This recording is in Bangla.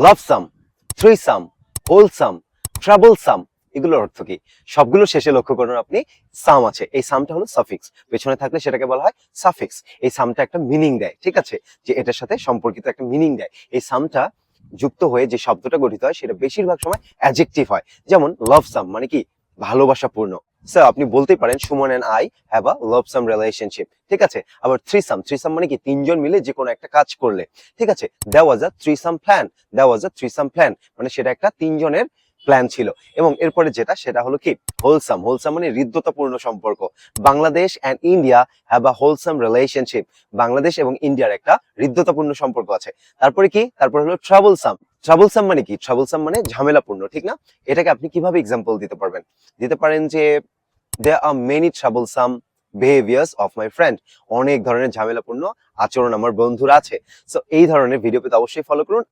লাভসাম, থ্রিসাম, হোলসাম, ট্রাবলসাম, এগুলোর অর্থ কি? সবগুলো শেষে লক্ষ্য করুন আপনি সাম আছে। এই সামটা হলো সাফিক্স, পেছনে থাকলে সেটাকে বলা হয় সাফিক্স। এই সামটা একটা মিনিং দেয়, ঠিক আছে, যে এটার সাথে সম্পর্কিত একটা মিনিং দেয়। এই সামটা যুক্ত হয়ে যে শব্দটা গঠিত হয় সেটা বেশিরভাগ সময় অ্যাডজেক্টিভ হয়। যেমন লাভসাম মানে কি? ভালোবাসাপূর্ণ। স্যার আপনি বলতেই পারেন Suman and I have a lovesome relationship, ঠিক আছে। আবার থ্রিসাম, থ্রিসাম মানে কি? তিনজন মিলে যে কোনো একটা কাজ করলে, ঠিক আছে। দেয়ার ওয়াজ আ থ্রিসাম প্ল্যান, দেয়ার ওয়াজ আ থ্রিসাম প্ল্যান মানে সেটা একটা তিনজনের প্ল্যান ছিল। এবং এরপরে যেটা সেটা হলো কি? হোলসাম, হোলসাম মানে হৃদ্যতাপূর্ণ সম্পর্ক। Bangladesh and India have a wholesome relationship, Bangladesh এবং ইন্ডিয়ার একটা হৃদ্যতাপূর্ণ সম্পর্ক আছে। তারপরে কি? তারপরে হলো ট্রাবলসাম, ট্রাবলসাম মানে কি? ট্রাবলসাম মানে ঝামেলাপূর্ণ, ঠিক না? এটাকে আপনি কিভাবে এক্সাম্পল দিতে পারবেন? দিতে পারেন যে there are many troublesome behaviors of my friend, অনেক ধরনের ঝামেলাপূর্ণ আচরণ আমার বন্ধুর আছে। সো এই ধরনের ভিডিও পেতে অবশ্যই ফলো করুন।